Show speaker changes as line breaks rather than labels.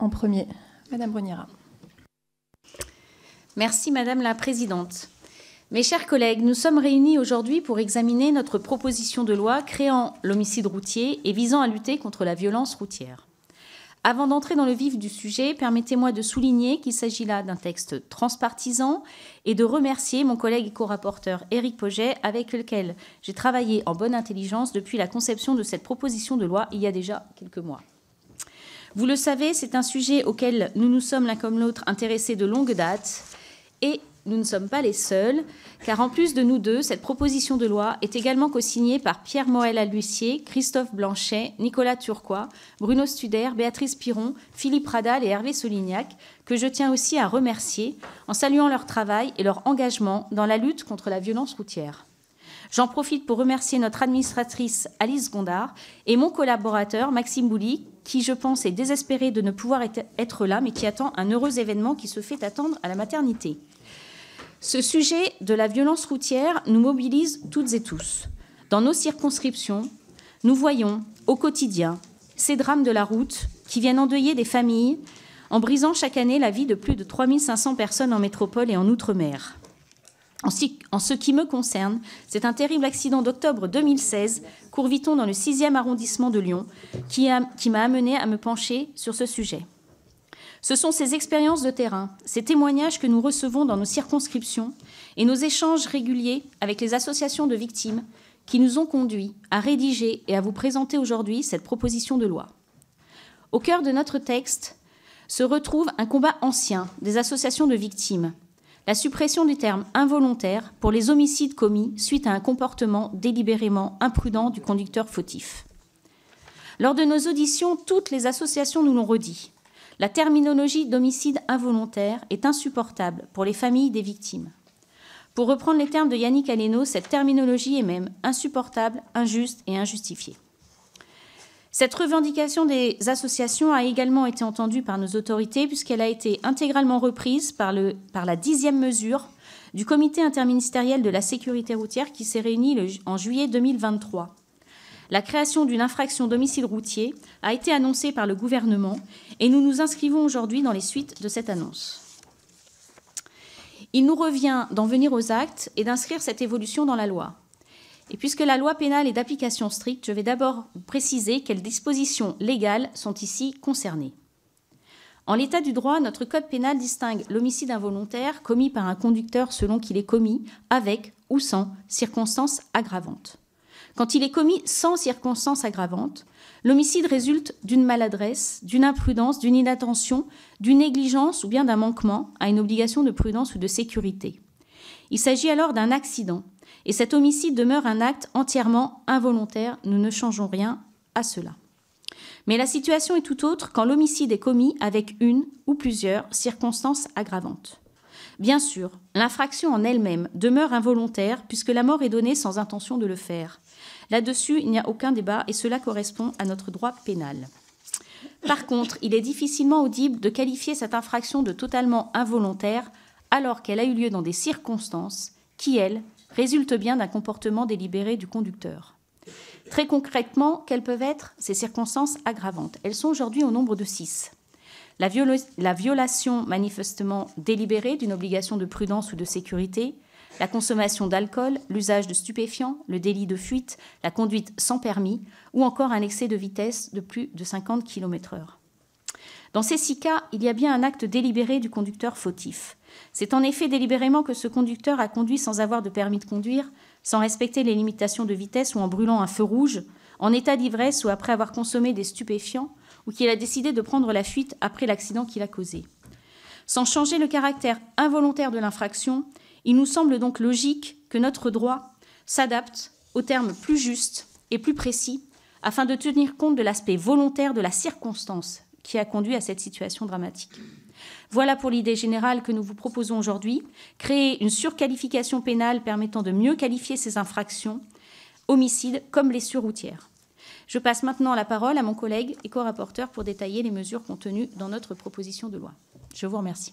en premier. Madame Brugnera.
Merci Madame la Présidente. Mes chers collègues, nous sommes réunis aujourd'hui pour examiner notre proposition de loi créant l'homicide routier et visant à lutter contre la violence routière. Avant d'entrer dans le vif du sujet, permettez-moi de souligner qu'il s'agit là d'un texte transpartisan et de remercier mon collègue et co-rapporteur Éric Pauget, avec lequel j'ai travaillé en bonne intelligence depuis la conception de cette proposition de loi il y a déjà quelques mois. Vous le savez, c'est un sujet auquel nous nous sommes l'un comme l'autre intéressés de longue date et nous ne sommes pas les seuls, car en plus de nous deux, cette proposition de loi est également co-signée par Pierre Moël-Albussier, Christophe Blanchet, Nicolas Turquois, Bruno Studer, Béatrice Piron, Philippe Radal et Hervé Solignac, que je tiens aussi à remercier en saluant leur travail et leur engagement dans la lutte contre la violence routière. J'en profite pour remercier notre administratrice Alice Gondard et mon collaborateur Maxime Bouly, qui, je pense, est désespéré de ne pouvoir être là, mais qui attend un heureux événement qui se fait attendre à la maternité. Ce sujet de la violence routière nous mobilise toutes et tous. Dans nos circonscriptions, nous voyons au quotidien ces drames de la route qui viennent endeuiller des familles en brisant chaque année la vie de plus de 3500 personnes en métropole et en outre-mer. En ce qui me concerne, c'est un terrible accident d'octobre 2016, Courviton dans le 6e arrondissement de Lyon, qui m'a amené à me pencher sur ce sujet. Ce sont ces expériences de terrain, ces témoignages que nous recevons dans nos circonscriptions et nos échanges réguliers avec les associations de victimes qui nous ont conduits à rédiger et à vous présenter aujourd'hui cette proposition de loi. Au cœur de notre texte se retrouve un combat ancien des associations de victimes, la suppression du terme involontaire pour les homicides commis suite à un comportement délibérément imprudent du conducteur fautif. Lors de nos auditions, toutes les associations nous l'ont redit. La terminologie d'homicide involontaire est insupportable pour les familles des victimes. Pour reprendre les termes de Yannick Aleno, cette terminologie est même insupportable, injuste et injustifiée. Cette revendication des associations a également été entendue par nos autorités puisqu'elle a été intégralement reprise par la 10e mesure du Comité interministériel de la sécurité routière qui s'est réuni en juillet 2023. La création d'une infraction d'homicide routier a été annoncée par le gouvernement et nous nous inscrivons aujourd'hui dans les suites de cette annonce. Il nous revient d'en venir aux actes et d'inscrire cette évolution dans la loi. Et puisque la loi pénale est d'application stricte, je vais d'abord préciser quelles dispositions légales sont ici concernées. En l'état du droit, notre code pénal distingue l'homicide involontaire commis par un conducteur selon qu'il est commis avec ou sans circonstances aggravantes. Quand il est commis sans circonstances aggravantes, l'homicide résulte d'une maladresse, d'une imprudence, d'une inattention, d'une négligence ou bien d'un manquement à une obligation de prudence ou de sécurité. Il s'agit alors d'un accident, et cet homicide demeure un acte entièrement involontaire. Nous ne changeons rien à cela. Mais la situation est tout autre quand l'homicide est commis avec une ou plusieurs circonstances aggravantes. Bien sûr, l'infraction en elle-même demeure involontaire puisque la mort est donnée sans intention de le faire. Là-dessus, il n'y a aucun débat et cela correspond à notre droit pénal. Par contre, il est difficilement audible de qualifier cette infraction de totalement involontaire alors qu'elle a eu lieu dans des circonstances qui, elles, résultent bien d'un comportement délibéré du conducteur. Très concrètement, quelles peuvent être ces circonstances aggravantes? Elles sont aujourd'hui au nombre de 6. La violation manifestement délibérée d'une obligation de prudence ou de sécurité, la consommation d'alcool, l'usage de stupéfiants, le délit de fuite, la conduite sans permis ou encore un excès de vitesse de plus de 50 km/h. Dans ces 6 cas, il y a bien un acte délibéré du conducteur fautif. C'est en effet délibérément que ce conducteur a conduit sans avoir de permis de conduire, sans respecter les limitations de vitesse ou en brûlant un feu rouge, en état d'ivresse ou après avoir consommé des stupéfiants, ou qu'il a décidé de prendre la fuite après l'accident qu'il a causé. Sans changer le caractère involontaire de l'infraction, il nous semble donc logique que notre droit s'adapte aux termes plus justes et plus précis afin de tenir compte de l'aspect volontaire de la circonstance qui a conduit à cette situation dramatique. Voilà pour l'idée générale que nous vous proposons aujourd'hui, créer une surqualification pénale permettant de mieux qualifier ces infractions, homicides comme blessures routières. Je passe maintenant la parole à mon collègue et co-rapporteur pour détailler les mesures contenues dans notre proposition de loi. Je vous remercie.